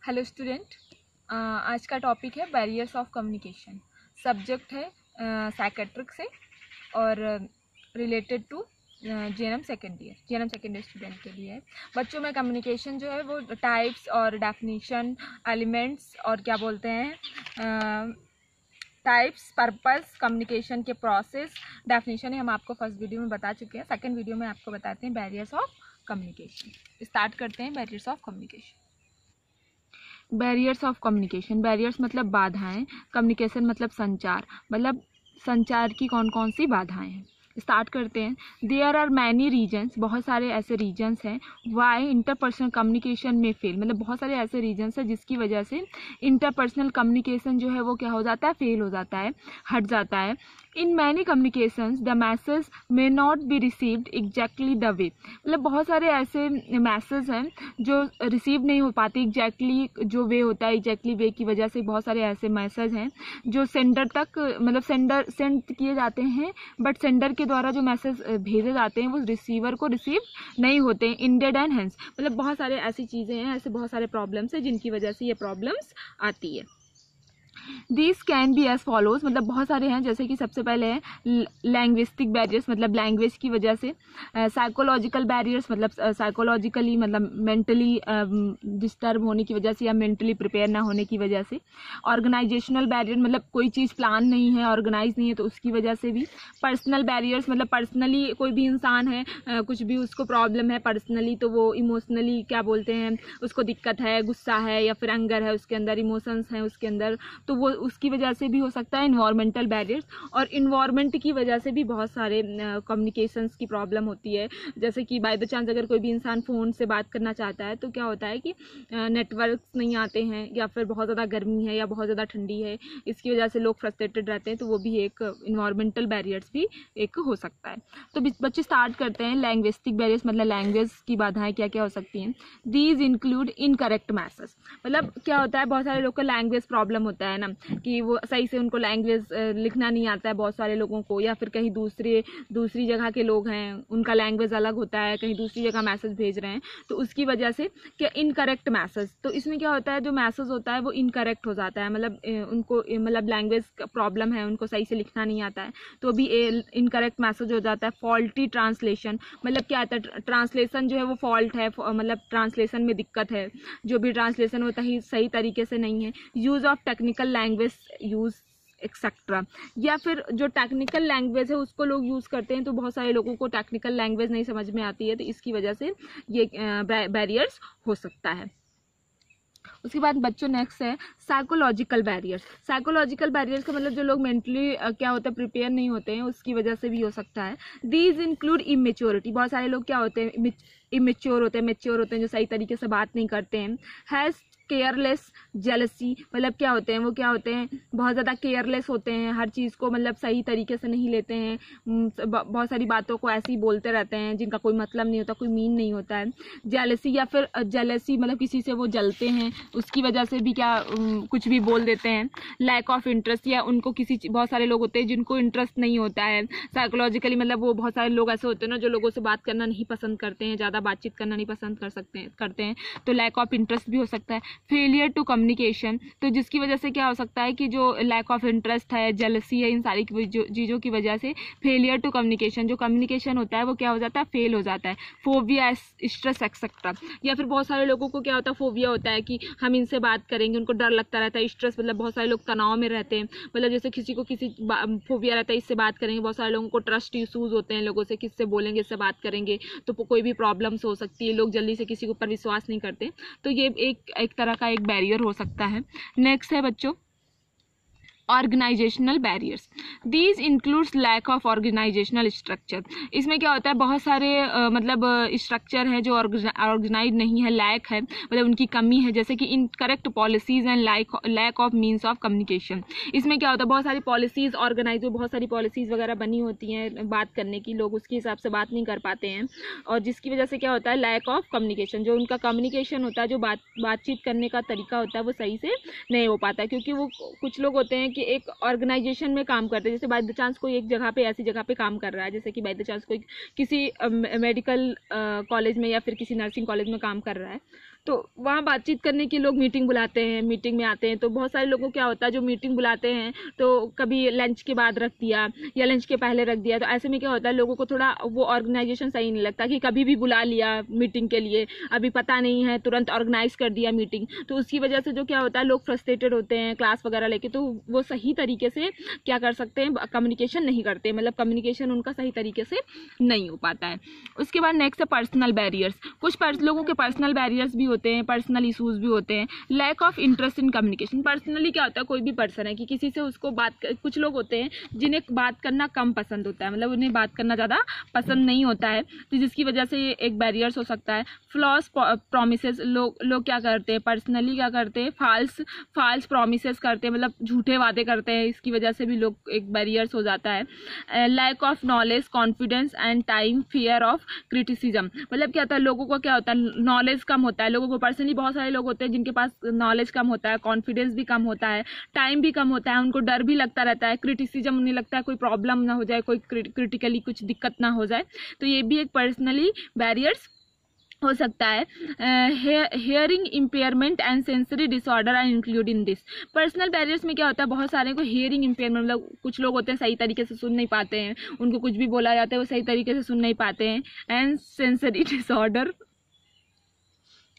Hello student, आज का topic है बैरियर्स ऑफ कम्युनिकेशन। सब्जेक्ट है साइकेट्रिक से और related to GNM second year student के लिए है। बच्चों में कम्युनिकेशन जो है वो टाइप्स और डेफिनेशन, एलिमेंट्स और क्या बोलते हैं टाइप्स, पर्पस, कम्युनिकेशन के प्रोसेस, डेफिनेशन है हम आपको फर्स्ट वीडियो में बता चुके हैं। सेकेंड वीडियो में आपको बताते हैं बैरियर्स ऑफ कम्युनिकेशन। स्टार्ट करते हैं barriers of communication. Barriers of communication, barriers मतलब बाधाएं, कम्युनिकेशन मतलब संचार, मतलब संचार की कौन कौन सी बाधाएं हैं। स्टार्ट करते हैं। देयर आर मैनी रीजन्स, बहुत सारे ऐसे रीजन्स हैं वाई इंटरपर्सनल कम्युनिकेशन में फेल, मतलब बहुत सारे ऐसे रीजन्स हैं जिसकी वजह से इंटरपर्सनल कम्युनिकेशन जो है वो क्या हो जाता है, फेल हो जाता है, हट जाता है। In many communications the message may not be received exactly the way, मतलब बहुत सारे ऐसे मैसेज हैं जो रिसीव नहीं हो पाते एग्जैक्टली जो वे होता है, एग्जैक्टली वे की वजह से बहुत सारे ऐसे मैसेज हैं जो सेंडर तक, मतलब सेंड किए जाते हैं, बट सेंडर के द्वारा जो मैसेज भेजे जाते हैं वो रिसीवर को रिसीव नहीं होते हैं। इंडेड एंड हेंस, मतलब बहुत सारे ऐसी चीज़ें हैं, ऐसे बहुत सारे प्रॉब्लम्स हैं जिनकी वजह से ये प्रॉब्लम्स आती है। These can be as follows, मतलब बहुत सारे हैं, जैसे कि सबसे पहले है लैंग्विस्टिक बैरियर्स, मतलब लैंग्वेज की वजह से। साइकोलॉजिकल बैरियर्स, मतलब साइकोलॉजिकली, मतलब मेंटली डिस्टर्ब होने की वजह से या मेंटली प्रिपेयर ना होने की वजह से। ऑर्गेनाइजेशनल बैरियर, मतलब कोई चीज़ प्लान नहीं है, ऑर्गेनाइज नहीं है, तो उसकी वजह से भी। पर्सनल बैरियर्स, मतलब पर्सनली कोई भी इंसान है, कुछ भी उसको प्रॉब्लम है पर्सनली, तो वो इमोशनली क्या बोलते हैं, उसको दिक्कत है, गुस्सा है या फिर एंगर है, उसके अंदर इमोशंस हैं उसके अंदर, तो वो उसकी वजह से भी हो सकता है। इन्वायरमेंटल बैरियर्स, और इन्वायरमेंट की वजह से भी बहुत सारे कम्युनिकेशंस की प्रॉब्लम होती है। जैसे कि बाय द चांस अगर कोई भी इंसान फ़ोन से बात करना चाहता है तो क्या होता है कि नेटवर्क्स नहीं आते हैं, या फिर बहुत ज़्यादा गर्मी है या बहुत ज़्यादा ठंडी है, इसकी वजह से लोग फ्रस्ट्रेटेड रहते हैं, तो वो भी एक इन्वायरमेंटल बैरियर्स भी एक हो सकता है। तो बच्चे स्टार्ट करते हैं। लैंग्विस्टिक बैरियर्स, मतलब लैंग्वेज की बाधाएं क्या क्या हो सकती हैं। दीज इंक्लूड इनकरेक्ट मैसेज, मतलब क्या होता है, बहुत सारे लोग को लैंग्वेज प्रॉब्लम होता है ना, कि वो सही से उनको लैंग्वेज लिखना नहीं आता है बहुत सारे लोगों को, या फिर कहीं दूसरी जगह के लोग हैं, उनका लैंग्वेज अलग होता है, कहीं दूसरी जगह मैसेज भेज रहे हैं, तो उसकी वजह से क्या इनकरेक्ट मैसेज, तो इसमें क्या होता है, जो मैसेज होता है वो इनकरेक्ट हो जाता है, मतलब उनको मतलब लैंग्वेज प्रॉब्लम है, उनको सही से लिखना नहीं आता है, तो भी इनकरेक्ट मैसेज हो जाता है। फॉल्टी ट्रांसलेशन, मतलब क्या आता है, ट्रांसलेशन जो है वो फॉल्ट है, मतलब ट्रांसलेशन में दिक्कत है, जो भी ट्रांसलेशन होता है सही तरीके से नहीं है। Use of technical language use etcetera, या फिर जो टेक्निकल लैंग्वेज है उसको लोग यूज़ करते हैं, तो बहुत सारे लोगों को टेक्निकल लैंग्वेज नहीं समझ में आती है, तो इसकी वजह से ये बैरियर्स हो सकता है। उसके बाद बच्चों नेक्स्ट है साइकोलॉजिकल बैरियर्स। साइकोलॉजिकल बैरियर्स का मतलब जो लोग मेंटली क्या होता है, प्रिपेयर नहीं होते हैं, उसकी वजह से भी हो सकता है। दीज इंक्लूड इमेच्योरिटी, बहुत सारे लोग क्या होते हैं, इमेच्योर होते हैं, जो सही तरीके से बात नहीं करते हैं। हैज़ केयरलेस जेलसी, मतलब क्या होते हैं, बहुत ज़्यादा केयरलेस होते हैं, हर चीज़ को मतलब सही तरीके से नहीं लेते हैं, बहुत सारी बातों को ऐसे ही बोलते रहते हैं जिनका कोई मतलब नहीं होता, कोई मीन नहीं होता है। जेलसी, या फिर जेलसी मतलब किसी से वो जलते हैं, उसकी वजह से भी क्या कुछ भी बोल देते हैं। लैक ऑफ इंटरेस्ट, या उनको बहुत सारे लोग होते हैं जिनको इंटरेस्ट नहीं होता है साइकोलॉजिकली, मतलब वो बहुत सारे लोग ऐसे होते हैं ना जो लोगों से बात करना नहीं पसंद करते हैं, ज़्यादा बातचीत करना नहीं पसंद करते हैं, तो लैक ऑफ इंटरेस्ट भी हो सकता है। फेलियर टू कम्युनिकेशन, तो जिसकी वजह से क्या हो सकता है कि जो लैक ऑफ इंटरेस्ट है, जेलसी है, इन सारी चीज़ों की वजह से फेलियर टू कम्युनिकेशन, जो कम्युनिकेशन होता है वो क्या हो जाता है, फेल हो जाता है। फोबिया, स्ट्रेस एक्सेट्रा, या फिर बहुत सारे लोगों को क्या होता है, फोबिया होता है कि हम इनसे बात करेंगे, उनको डर लगता रहता है। स्ट्रेस मतलब बहुत सारे लोग तनाव में रहते हैं, मतलब जैसे किसी को किसी फोबिया रहता है, इससे बात करेंगे, बहुत सारे लोगों को ट्रस्ट इशूज़ होते हैं, लोगों से किससे बोलेंगे, इससे बात करेंगे तो कोई भी प्रॉब्लम्स हो सकती है, लोग जल्दी से किसी के ऊपर विश्वास नहीं करते, तो ये एक तरह का एक बैरियर हो सकता है। नेक्स्ट है बच्चों organisational barriers. These includes lack of organisational structure, इसमें क्या होता है, बहुत सारे मतलब स्ट्रक्चर है जो ऑर्गेनाइज नहीं है, लैक है, मतलब उनकी कमी है, जैसे कि incorrect policies and lack of means of communication. इसमें क्या होता है, बहुत सारी पॉलिसीज ऑर्गेनाइज, बहुत सारी पॉलिसीज वगैरह बनी होती हैं बात करने की, लोग उसके हिसाब से बात नहीं कर पाते हैं, और जिसकी वजह से क्या होता है, लैक ऑफ कम्युनिकेशन, जो उनका कम्युनिकेशन होता है, जो बातचीत करने का तरीका होता है वो सही से नहीं हो पाता, क्योंकि वो कुछ लोग होते हैं कि एक ऑर्गेनाइजेशन में काम करते हैं, जैसे बाय द चांस कोई एक जगह पे ऐसी जगह पे काम कर रहा है, जैसे कि बाय द चांस कोई किसी मेडिकल कॉलेज में या फिर किसी नर्सिंग कॉलेज में काम कर रहा है, तो वहाँ बातचीत करने के लोग मीटिंग बुलाते हैं, मीटिंग में आते हैं। तो बहुत सारे लोगों को क्या होता है, जो मीटिंग बुलाते हैं तो कभी लंच के बाद रख दिया या लंच के पहले रख दिया, तो ऐसे में क्या होता है, लोगों को थोड़ा वो ऑर्गेनाइजेशन सही नहीं लगता कि कभी भी बुला लिया मीटिंग के लिए, अभी पता नहीं है, तुरंत ऑर्गेनाइज कर दिया मीटिंग। तो उसकी वजह से जो क्या होता है, लोग फ्रस्ट्रेटेड होते हैं क्लास वगैरह लेके, तो वो सही तरीके से क्या कर सकते हैं, कम्युनिकेशन नहीं करते, मतलब कम्युनिकेशन उनका सही तरीके से नहीं हो पाता है। उसके बाद नेक्स्ट है पर्सनल बैरियर्स। कुछ लोगों के पर्सनल बैरियर्स भी होते हैं, पर्सनल इशूज़ भी होते हैं। Lack of interest in communication. Personally क्या होता है, कोई भी पर्सन है कि किसी से उसको कुछ लोग होते हैं जिन्हें बात करना कम पसंद होता है, मतलब उन्हें बात करना ज़्यादा पसंद नहीं होता है, तो जिसकी वजह से ये एक बैरियर्स हो सकता है। Floss promises. लोग क्या करते हैं, पर्सनली क्या करते हैं, फाल्स प्रॉमिसेस करते हैं, मतलब झूठे वादे करते हैं, इसकी वजह से भी लोग एक बैरियर्स हो जाता है। Lack of knowledge, confidence and time, fear of criticism. मतलब क्या होता है, लोगों को क्या होता है, नॉलेज कम होता है लोगों को। पर्सनली बहुत सारे लोग होते हैं जिनके पास नॉलेज कम होता है, कॉन्फिडेंस भी कम होता है, टाइम भी कम होता है, उनको डर भी लगता रहता है, क्रिटिसिज्म उन्हें लगता है कोई प्रॉब्लम ना हो जाए, कोई क्रिटिकली कुछ दिक्कत ना हो जाए, तो ये भी एक पर्सनली बैरियर्स हो सकता है। Hearing impairment and sensory disorder are include in this. Personal barriers में क्या होता है, बहुत सारे को हेयरिंग इम्पेयरमेंट, मतलब कुछ लोग होते हैं सही तरीके से सुन नहीं पाते हैं, उनको कुछ भी बोला जाता है वो सही तरीके से सुन नहीं पाते हैं। एंड सेंसरी डिसऑर्डर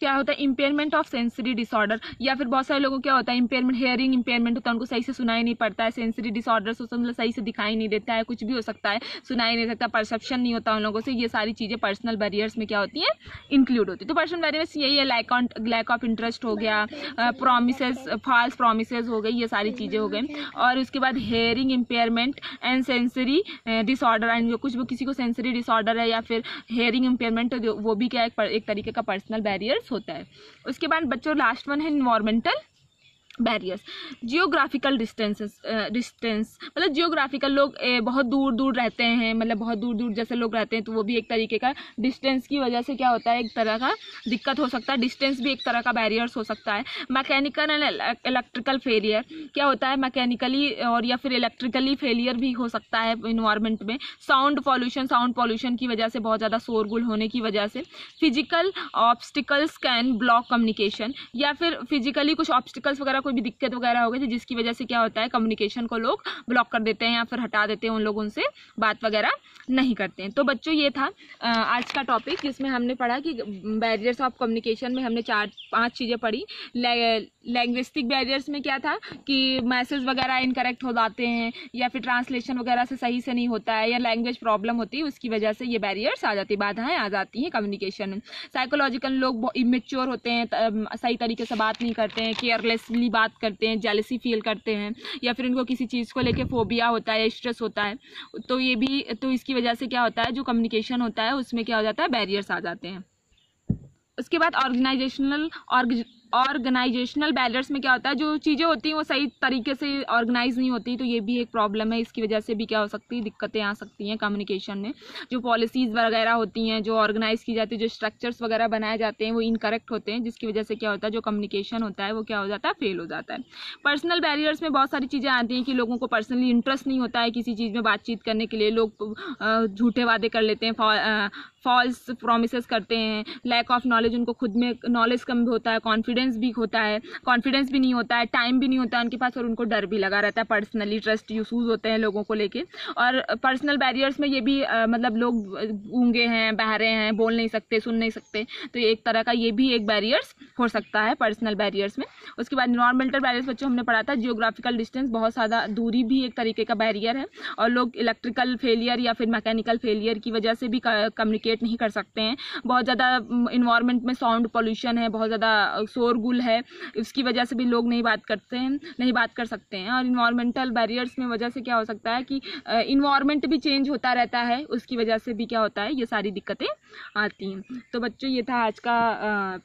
क्या होता है, इम्पेयरमेंट ऑफ सेंसरी डिसऑर्डर, या फिर बहुत सारे लोगों को क्या होता है, इम्पेयरमेंट, हेयरिंग इम्पेयरमेंट होता है, उनको सही से सुनाई नहीं पड़ता है। सेंसरी डिसऑर्डर से मतलब सही से दिखाई नहीं देता है, कुछ भी हो सकता है, सुनाई नहीं सकता, परसेप्शन नहीं होता उन लोगों से। ये सारी चीज़ें पर्सनल बैरियर्स में क्या होती हैं, इंक्लूड होती है। तो पर्सनल बैरियर्स यही है, लैक ऑफ इंटरेस्ट हो गया, प्रॉमिसेस, फॉल्स प्रॉमिसेस हो गई, ये सारी चीज़ें हो गई। और उसके बाद hearing impairment and sensory disorder, and किसी को सेंसरी डिसऑर्डर है या फिर हेयरिंग इम्पेयरमेंट, वो भी क्या एक तरीके का पर्सनल बैरियर्स होता है। उसके बाद बच्चों लास्ट वन है इन्वायरमेंटल बैरियर्स। जियोग्राफिकल डिस्टेंस, मतलब जियोग्राफिकल, लोग बहुत दूर दूर रहते हैं, मतलब बहुत दूर दूर जैसे लोग रहते हैं, तो वो भी एक तरीके का डिस्टेंस की वजह से क्या होता है, एक तरह का दिक्कत हो सकता है। डिस्टेंस भी एक तरह का बैरियर्स हो सकता है। मैकेनिकल एंड इलेक्ट्रिकल फेलियर, क्या होता है, मैकेनिकली और या फिर इलेक्ट्रिकली फेलियर भी हो सकता है इन्वायरमेंट में। साउंड पॉल्यूशन की वजह से, बहुत ज़्यादा शोरगुल होने की वजह से। Physical obstacles can block communication, या फिर फिजिकली कुछ ऑब्स्टिकल्स वगैरह, कोई भी दिक्कत वगैरह हो गई जिसकी वजह से क्या होता है, कम्युनिकेशन को लोग ब्लॉक कर देते हैं या फिर हटा देते हैं, उन लोग उनसे बात वगैरह नहीं करते हैं। तो बच्चों ये था आज का टॉपिक, जिसमें हमने पढ़ा कि बैरियर्स ऑफ कम्युनिकेशन में हमने 4-5 चीज़ें पढ़ी। लैंग्विस्टिक बैरियर्स में क्या था कि मैसेज वगैरह इनकरेक्ट हो जाते हैं, या फिर ट्रांसलेशन वगैरह से सही से नहीं होता है, या लैंग्वेज प्रॉब्लम होती है, उसकी वजह से ये बैरियर्स आ जाती है, बाधाएं आ जाती हैं कम्युनिकेशन में। साइकोलॉजिकल, लोग इमेच्योर होते हैं, सही तरीके से बात नहीं करते हैं, केयरलेसली बात करते हैं, जेलसी फील करते हैं, या फिर उनको किसी चीज़ को लेके फोबिया होता है, स्ट्रेस होता है, तो ये भी, तो इसकी वजह से क्या होता है, जो कम्युनिकेशन होता है उसमें क्या हो जाता है, बैरियर्स आ जाते हैं। उसके बाद ऑर्गेनाइजेशनल बैरियर्स में क्या होता है, जो चीज़ें होती हैं वो सही तरीके से ऑर्गेनाइज नहीं होती, तो ये भी एक प्रॉब्लम है। इसकी वजह से भी क्या हो सकती है, दिक्कतें आ सकती हैं कम्युनिकेशन में। जो पॉलिसीज़ वगैरह होती हैं, जो ऑर्गेनाइज की जाती है, जो स्ट्रक्चर्स वगैरह बनाए जाते हैं, वो इनकरेक्ट होते हैं, जिसकी वजह से क्या होता है, जो कम्युनिकेशन होता है वो क्या हो जाता है, फेल हो जाता है। पर्सनल बैरियर्स में बहुत सारी चीज़ें आती हैं कि लोगों को पर्सनली इंटरेस्ट नहीं होता है किसी चीज़ में बातचीत करने के लिए, लोग झूठे वादे कर लेते हैं, फॉल्स प्रॉमिसेस करते हैं। लैक ऑफ नॉलेज, उनको खुद में नॉलेज कम होता है, कॉन्फिडेंस भी नहीं होता है, टाइम भी नहीं होता है उनके पास, और उनको डर भी लगा रहता है, पर्सनली ट्रस्ट इशूज़ होते हैं लोगों को लेके। और पर्सनल बैरियर्स में ये भी मतलब लोग गूंगे हैं, बहरे हैं, बोल नहीं सकते, सुन नहीं सकते, तो एक तरह का ये भी एक बैरियर्स हो सकता है पर्सनल बैरियर्स में। उसके बाद इन्वायरमेंटल बैरियर्स बच्चों हमने पढ़ा था, जियोग्राफिकल डिस्टेंस, बहुत ज़्यादा दूरी भी एक तरीके का बैरियर है, और लोग इलेक्ट्रिकल फेलियर या फिर मैकेनिकल फेलियर की वजह से भी कम्युनिकेट नहीं कर सकते हैं। बहुत ज़्यादा इन्वायरमेंट में साउंड पॉल्यूशन है, बहुत ज़्यादा शोरगुल है, उसकी वजह से भी लोग नहीं बात कर सकते हैं। और इन्वायरमेंटल बैरियर्स में वजह से क्या हो सकता है कि इन्वायरमेंट भी चेंज होता रहता है, उसकी वजह से भी क्या होता है, ये सारी दिक्कतें आती हैं। तो बच्चों ये था आज का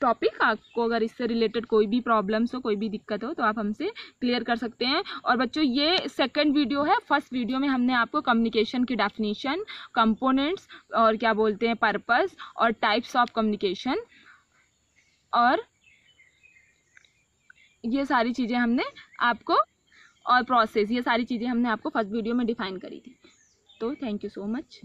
टॉपिक। आपको अगर इससे रिलेटेड कोई भी प्रॉब्लम्स हो, कोई भी दिक्कत हो, तो आप हमसे क्लियर कर सकते हैं। और बच्चों ये सेकंड वीडियो है। फर्स्ट वीडियो में हमने आपको कम्युनिकेशन की डेफिनेशन, कंपोनेंट्स और क्या बोलते हैं पर्पस और टाइप्स ऑफ कम्युनिकेशन और ये सारी चीज़ें हमने आपको, और प्रोसेस, ये सारी चीज़ें हमने आपको फर्स्ट वीडियो में डिफाइन करी थी। तो थैंक यू सो मच।